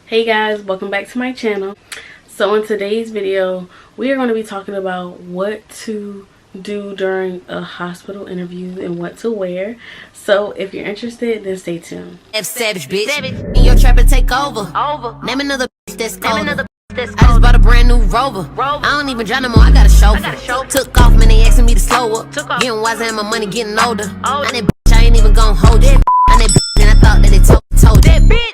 Hey guys, welcome back to my channel. So in today's video we are going to be talking about what to do during a hospital interview and what to wear. So if you're interested, then stay tuned. Savage bitch, in your trap and take over. Name another bitch that's colder. I just bought a brand new Rover. I don't even drive no more, I got a chauffeur. Took off, man, they asking me to slow up. Getting wiser and my money getting older. And that bitch, I ain't even gon' hold it. And that bitch, and I thought that they told that bitch.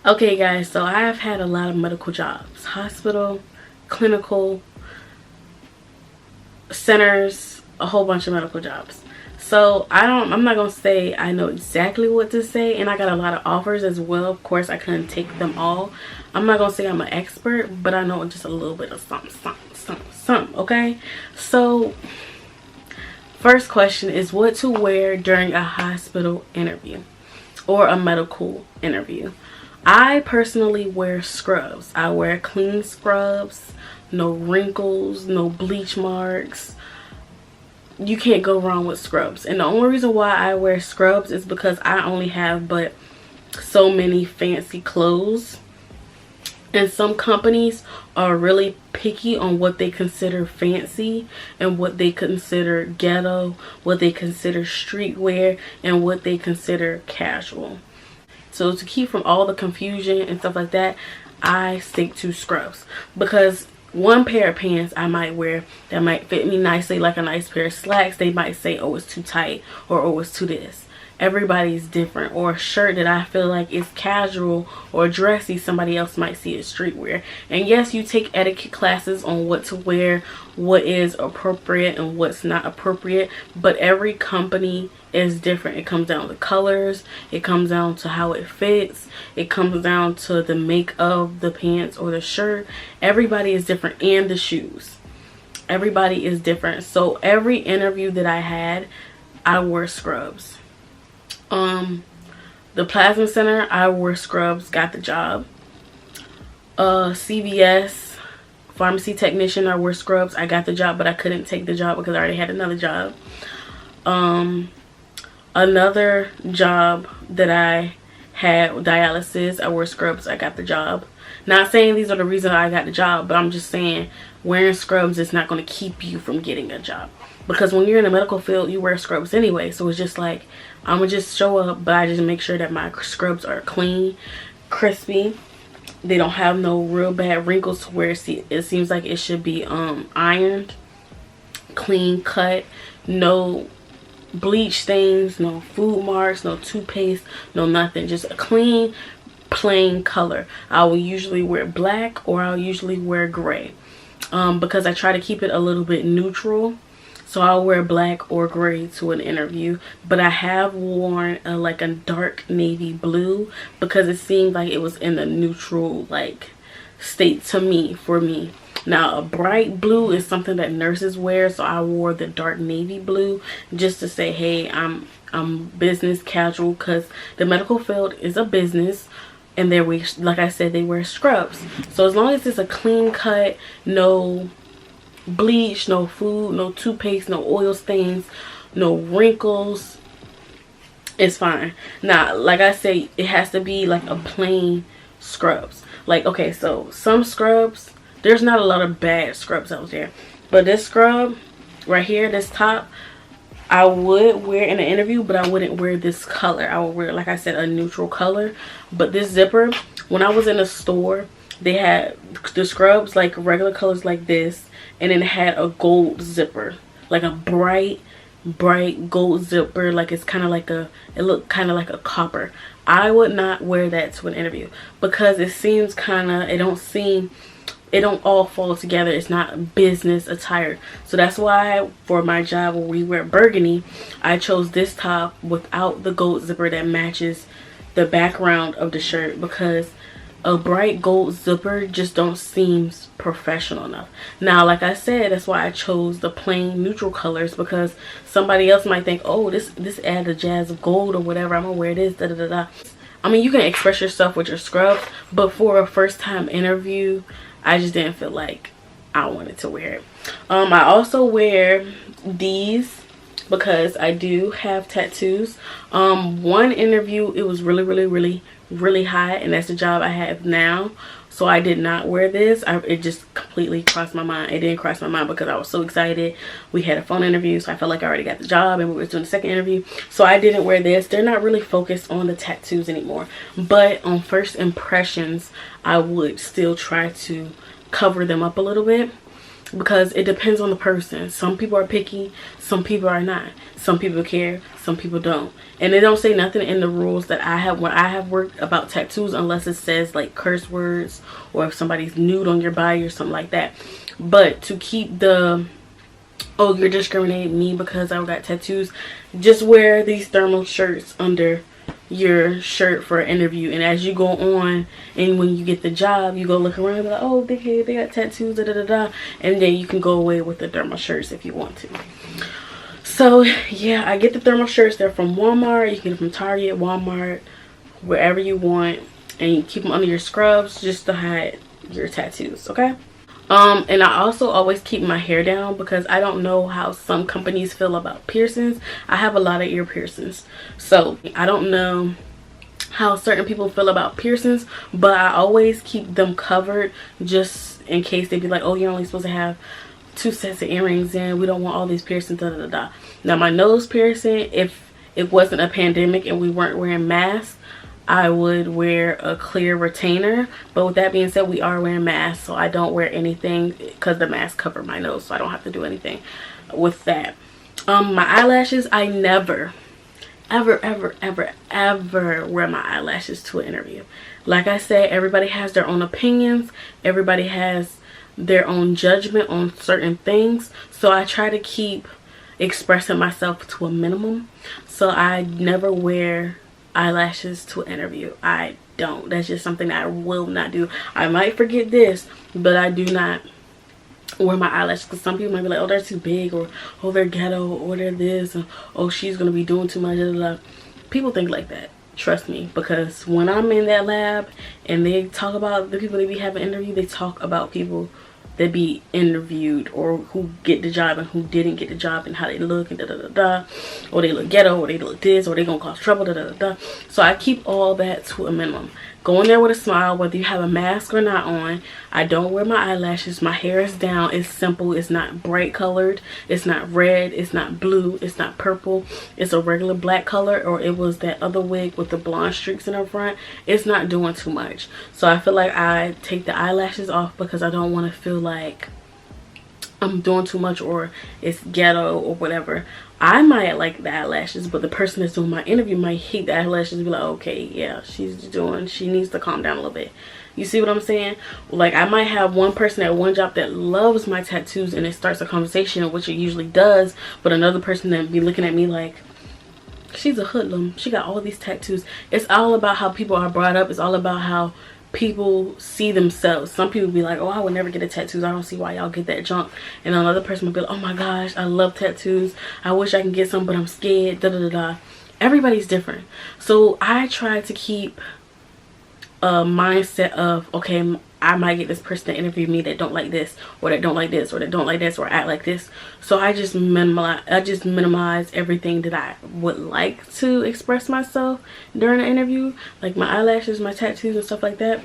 Okay guys, so I have had a lot of medical jobs. Hospital, clinical, centers, a whole bunch of medical jobs. So I'm not gonna say I know exactly what to say, and I got a lot of offers as well. Of course I couldn't take them all. I'm not gonna say I'm an expert, but I know just a little bit of something, okay? So first question is what to wear during a hospital interview or a medical interview. I personally wear scrubs. I wear clean scrubs, no wrinkles, no bleach marks. You can't go wrong with scrubs. And the only reason why I wear scrubs is because I only have but so many fancy clothes. And some companies are really picky on what they consider fancy and what they consider ghetto, what they consider streetwear, and what they consider casual. So to keep from all the confusion and stuff like that, I stick to scrubs. Because one pair of pants I might wear that might fit me nicely, like a nice pair of slacks, they might say, oh, it's too tight, or oh, it's too this. Everybody's different. Or a shirt that I feel like is casual or dressy, somebody else might see as streetwear. And yes, you take etiquette classes on what to wear, what is appropriate and what's not appropriate, but every company is different. It comes down to colors, it comes down to how it fits, it comes down to the make of the pants or the shirt. Everybody is different, and the shoes. Everybody is different. So every interview that I had, I wore scrubs. The plasma center, I wore scrubs, got the job. CVS pharmacy technician, I wore scrubs, I got the job, but I couldn't take the job because I already had another job. Another job that I had, dialysis, I wore scrubs, I got the job. Not saying these are the reason I got the job, but I'm just saying wearing scrubs is not going to keep you from getting a job. Because when you're in the medical field, you wear scrubs anyway. So it's just like, I'm going to just show up, but I just make sure that my scrubs are clean, crispy. They don't have no real bad wrinkles to where it seems like it should be ironed. Clean cut, no bleach stains, no food marks, no toothpaste, no nothing. Just a clean, plain color. I will usually wear black, or I'll usually wear gray. Because I try to keep it a little bit neutral. So I'll wear black or gray to an interview. But I have worn like a dark navy blue because it seemed like it was in a neutral like state to me, for me. Now a bright blue is something that nurses wear, so I wore the dark navy blue just to say, hey, I'm business casual, because the medical field is a business. And like I said, they wear scrubs. So as long as it's a clean cut, no bleach, no food, no toothpaste, no oil stains, no wrinkles, it's fine. Now, like I say, it has to be like a plain scrubs. Like, okay, so some scrubs, there's not a lot of bad scrubs out there. But this scrub right here, this top, I would wear in an interview, but I wouldn't wear this color. I would wear, like I said, a neutral color. But this zipper, when I was in a store, they had the scrubs like regular colors like this, and then it had a gold zipper, like a bright gold zipper. Like it's kind of like it looked kind of like a copper. I would not wear that to an interview because it seems kind of, it don't all fall together. It's not business attire. So that's why for my job where we wear burgundy, I chose this top without the gold zipper that matches the background of the shirt, because a bright gold zipper just don't seem professional enough. Now, like I said, that's why I chose the plain neutral colors, because somebody else might think, oh, this add a jazz of gold or whatever, I'm gonna wear this, da da da da. I mean, you can express yourself with your scrubs, but for a first time interview, I just didn't feel like I wanted to wear it. I also wear these because I do have tattoos. One interview, it was really really hot, and that's the job I have now. So I did not wear this. It just completely crossed my mind. It didn't cross my mind because I was so excited. We had a phone interview, so I felt like I already got the job, and we were doing the second interview. So I didn't wear this. They're not really focused on the tattoos anymore. But on first impressions, I would still try to cover them up a little bit, because it depends on the person. Some people are picky, some people are not. Some people care, some people don't. And they don't say nothing in the rules that I have when I have worked about tattoos, unless it says like curse words or if somebody's nude on your body or something like that. But to keep the, oh, you're discriminating me because I got tattoos, just wear these thermal shirts under your shirt for an interview, and as you go on and when you get the job, you go look around and be like, oh, they got tattoos, da da da da, and then you can go away with the thermal shirts if you want to. So yeah, I get the thermal shirts. They're from Walmart. You can get them from Target, Walmart, wherever you want, and you keep them under your scrubs just to hide your tattoos, okay? And I also always keep my hair down because I don't know how some companies feel about piercings. I have a lot of ear piercings, so I don't know how certain people feel about piercings, but I always keep them covered just in case they be like, oh, you're only supposed to have 2 sets of earrings in, we don't want all these piercings, da da da da. Now my nose piercing, if it wasn't a pandemic and we weren't wearing masks, I would wear a clear retainer. But with that being said, we are wearing masks, so I don't wear anything because the mask cover my nose, so I don't have to do anything with that. My eyelashes, I never ever wear my eyelashes to an interview. Like I said, everybody has their own opinions, everybody has their own judgment on certain things, so I try to keep expressing myself to a minimum. So I never wear eyelashes to an interview. I don't. That's just something that I will not do. I might forget this, but I do not wear my eyelashes, because some people might be like, oh, they're too big, or oh, they're ghetto, or they're this, and oh, she's gonna be doing too much, blah, blah, blah. People think like that, trust me, because when I'm in that lab and they talk about the people they be having interview, they talk about people that be interviewed, or who get the job and who didn't get the job, and how they look, and da da da da, or they look ghetto, or they look this, or they gonna cause trouble, da da da da. So I keep all that to a minimum. Go in there with a smile, whether you have a mask or not on. I don't wear my eyelashes. My hair is down. It's simple. It's not bright colored. It's not red. It's not blue. It's not purple. It's a regular black color, or it was that other wig with the blonde streaks in the front. It's not doing too much. So I feel like I take the eyelashes off because I don't want to feel like I'm doing too much or it's ghetto or whatever. I might like the eyelashes, but the person that's doing my interview might hate the eyelashes and be like, okay, yeah, she needs to calm down a little bit. You see what I'm saying? Like, I might have one person at one job that loves my tattoos and it starts a conversation, which it usually does, but another person that be looking at me like, she's a hoodlum, she got all these tattoos. It's all about how people are brought up. It's all about how people see themselves. Some people be like, oh, I would never get a tattoo, I don't see why y'all get that junk. And another person would be like, oh my gosh, I love tattoos, I wish I can get some, but I'm scared, da da da da. Everybody's different. So I try to keep a mindset of, okay, I might get this person to interview me that don't like this, or that don't like this, or that don't like this, or act like this. So I just minimize everything that I would like to express myself during an interview, like my eyelashes, my tattoos, and stuff like that.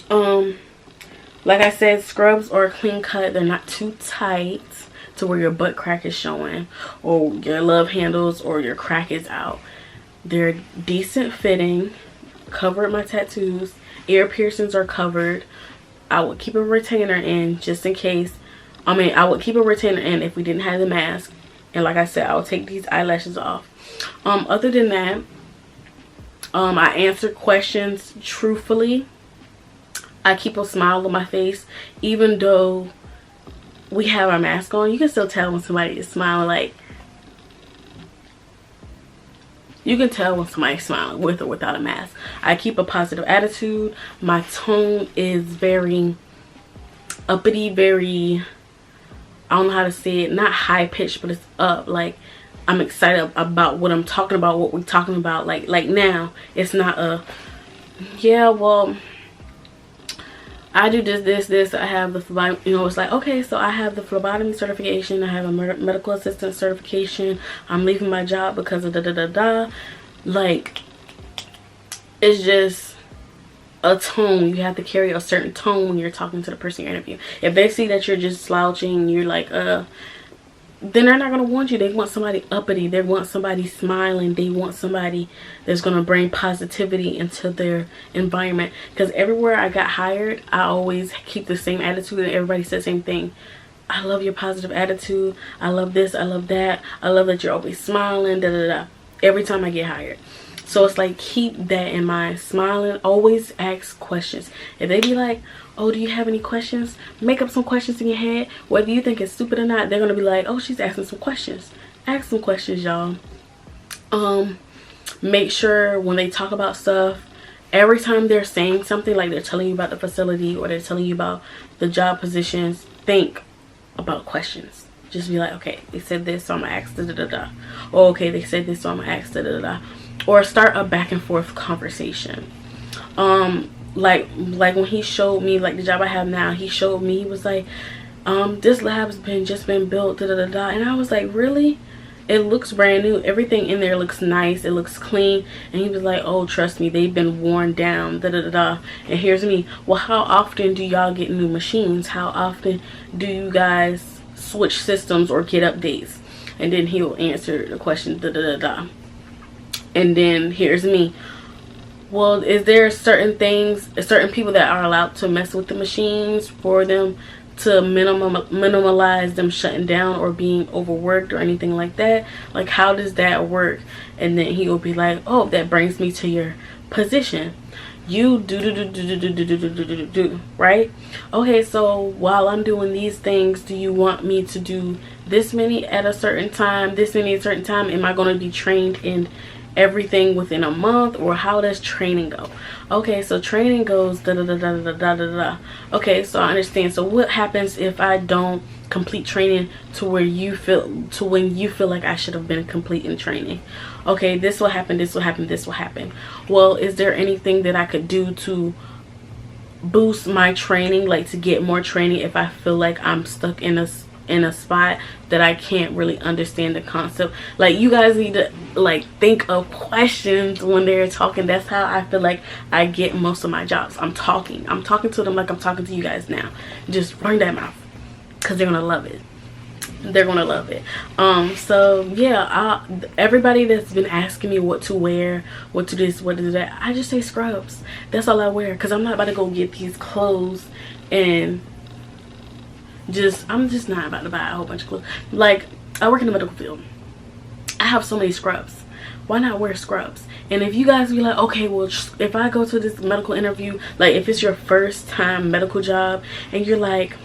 Like I said, scrubs or clean cut. They're not too tight to where your butt crack is showing, or your love handles, or your crack is out. They're decent fitting. Covered my tattoos. Ear piercings are covered. I would keep a retainer in just in case. I would keep a retainer in if we didn't have the mask. And like I said, I would take these eyelashes off. Other than that, I answer questions truthfully. I keep a smile on my face. Even though we have our mask on, you can still tell when somebody is smiling. Like, you can tell when somebody's smiling with or without a mask. I keep a positive attitude. My tone is very uppity, very, I don't know how to say it, not high pitched, but it's up. Like, I'm excited about what I'm talking about, what we're talking about. Like now, it's not a, yeah, well, I do this, I have the phlebotomy, you know, it's like, okay, so I have the phlebotomy certification, I have a medical assistant certification, I'm leaving my job because of da da da da. Like, it's just a tone. You have to carry a certain tone when you're talking to the person you're interviewing. If they see that you're just slouching, you're like then they're not going to want you. They want somebody uppity. They want somebody smiling. They want somebody that's going to bring positivity into their environment. Because everywhere I got hired, I always keep the same attitude, and everybody said the same thing. I love your positive attitude. I love this. I love that. I love that you're always smiling. Da da da. Every time I get hired. So it's like, keep that in mind. Smiling. Always ask questions. If they be like, oh, do you have any questions? Make up some questions in your head. Whether you think it's stupid or not, they're going to be like, oh, she's asking some questions. Ask some questions, y'all. Make sure when they talk about stuff, every time they're saying something, like they're telling you about the facility or they're telling you about the job positions, think about questions. Just be like, okay, they said this, so I'm going to ask da da da da. Oh, okay, they said this, so I'm going to ask da da da. Or start a back and forth conversation. Like when he showed me, like the job I have now, he showed me, he was like, this lab's just been built, da da da da. And I was like, really? It looks brand new. Everything in there looks nice. It looks clean. And he was like, oh, trust me, they've been worn down, da da da da. And here's me, well, how often do y'all get new machines? How often do you guys switch systems or get updates? And then he'll answer the question, da da da da. And then here's me, well, is there certain things, certain people that are allowed to mess with the machines for them to minimize them shutting down or being overworked or anything like that? Like, how does that work? And then he will be like, oh, that brings me to your position. You do, right? Okay, so while I'm doing these things, do you want me to do this many at a certain time, this many at a certain time? Am I going to be trained in everything within a month, or how does training go? Okay, so training goes da da da da da da da da. Okay, so I understand. So what happens if I don't complete training to where you feel, to when you feel like I should have been completing training? Okay, this will happen, this will happen, this will happen. Well, is there anything that I could do to boost my training, like to get more training if I feel like I'm stuck in a spot that I can't really understand the concept? Like, you guys need to like think of questions when they're talking. That's how I feel like I get most of my jobs. I'm talking to them like I'm talking to you guys now. Just run that mouth, because they're gonna love it. They're gonna love it. So yeah, everybody that's been asking me what to wear, what to this, what to that, I just say scrubs. That's all I wear, because I'm not about to go get these clothes and I'm just not about to buy a whole bunch of clothes. Like, I work in the medical field. I have so many scrubs. Why not wear scrubs? And if you guys be like, okay, well, if I go to this medical interview, like if it's your first time medical job and you're like,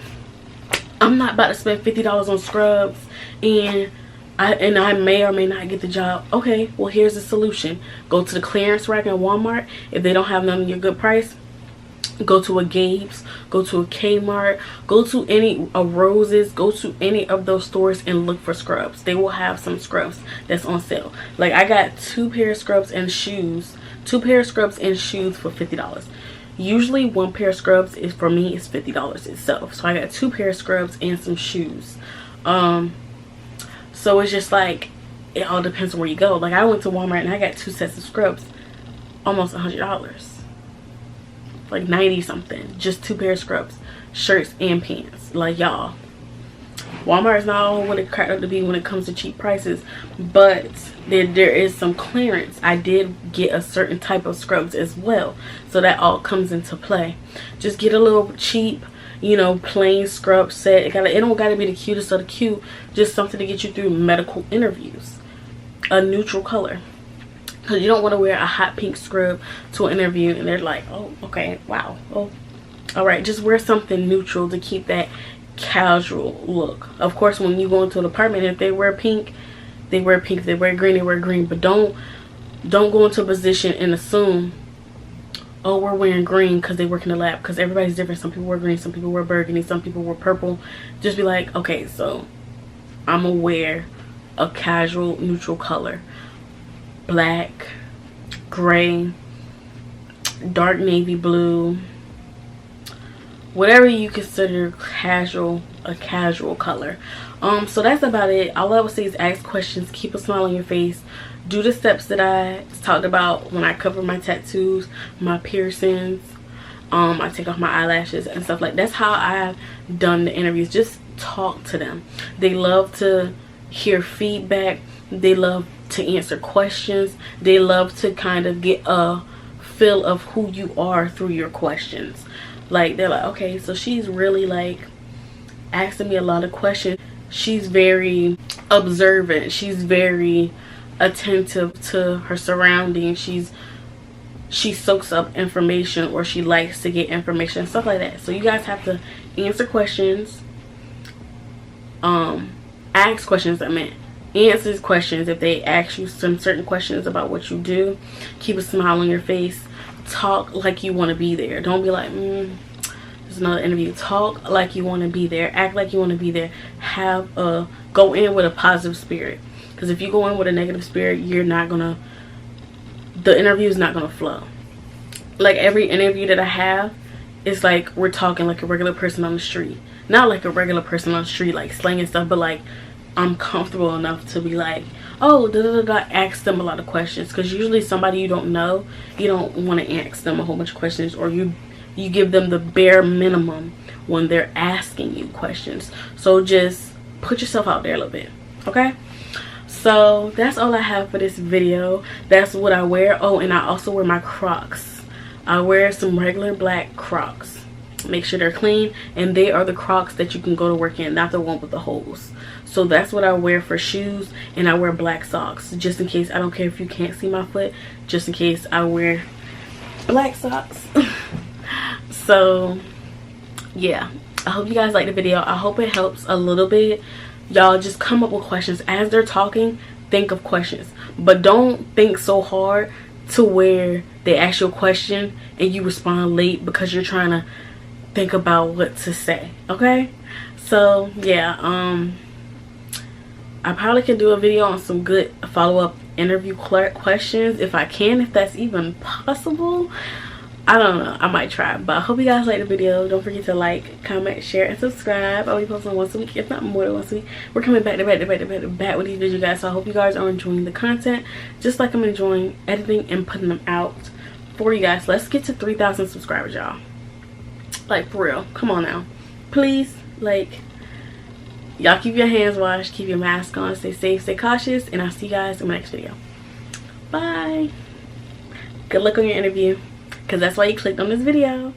I'm not about to spend $50 on scrubs and I may or may not get the job. Okay, well, here's the solution. Go to the clearance rack in Walmart. If they don't have none of your good price, go to a Gabe's, go to a Kmart, go to any Rose's, go to any of those stores and look for scrubs. They will have some scrubs that's on sale. Like, I got 2 pair of scrubs and shoes, 2 pair of scrubs and shoes for $50. Usually 1 pair of scrubs is, for me, is $50 itself. So I got 2 pair of scrubs and some shoes. So it's just like, it all depends on where you go. Like, I went to Walmart and I got 2 sets of scrubs, almost $100. Like 90 something, just 2 pair of scrubs, shirts and pants. Like, y'all, Walmart is not all what it cracked up to be when it comes to cheap prices, but there is some clearance. I did get a certain type of scrubs as well, so that all comes into play. Just get a little cheap, you know, plain scrub set. It don't gotta be the cutest of the cute, just something to get you through medical interviews. A neutral color. Because you don't want to wear a hot pink scrub to an interview and they're like, oh, okay, wow, oh, all right. Just wear something neutral to keep that casual look. Of course, when you go into an apartment, if they wear pink, they wear pink. If they wear green, they wear green. But don't go into a position and assume, oh, we're wearing green because they work in the lab, because everybody's different. Some people wear green, some people wear burgundy, some people wear purple. Just be like, okay, so I'm gonna wear a casual neutral color. Black, gray, dark navy blue, whatever you consider casual, a casual color. So that's about it. All I would say is ask questions, keep a smile on your face, do the steps that I talked about when I cover my tattoos, my piercings. I take off my eyelashes and stuff. Like, that's how I've done the interviews. Just talk to them. They love to hear feedback. They love to answer questions. They love to kind of get a feel of who you are through your questions. Like, they're like, okay, so she's really like asking me a lot of questions. She's very observant. She's very attentive to her surroundings. She soaks up information, or she likes to get information, stuff like that. So you guys have to answer questions, ask questions. Answer questions if they ask you some certain questions about what you do. Keep a smile on your face. Talk like you want to be there. Don't be like, there's another interview. Talk like you want to be there. Act like you want to be there. Go in with a positive spirit. Because if you go in with a negative spirit, the interview is not gonna flow. Like, every interview that I have, it's like we're talking like a regular person on the street. Not like a regular person on the street, like slanging stuff, but like I'm comfortable enough to be like, oh, ask them a lot of questions. Because usually somebody you don't know, you don't want to ask them a whole bunch of questions, or you give them the bare minimum when they're asking you questions. So just put yourself out there a little bit, okay? So that's all I have for this video. That's what I wear. Oh, and I also wear my Crocs. I wear some regular black Crocs. Make sure they're clean, and they are the Crocs that you can go to work in, not the one with the holes. So that's what I wear for shoes, and I wear black socks just in case. I don't care if you can't see my foot, just in case I wear black socks. So yeah, I hope you guys like the video. I hope it helps a little bit. Y'all just come up with questions as they're talking. Think of questions, but don't think so hard to where they ask you a question and you respond late because you're trying to think about what to say. Okay, so yeah, I probably can do a video on some good follow-up interview questions if I can, if that's even possible. I don't know, I might try. But I hope you guys like the video. Don't forget to like, comment, share, and subscribe. I'll be posting once a week, if not more than once a week. We're coming back with these videos, guys. So I hope you guys are enjoying the content, just like I'm enjoying editing and putting them out for you guys. Let's get to 3,000 subscribers, y'all. Like, for real. Come on now, please. Like, y'all keep your hands washed, keep your mask on, stay safe, stay cautious, and I'll see you guys in my next video. Bye. Good luck on your interview, because that's why you clicked on this video.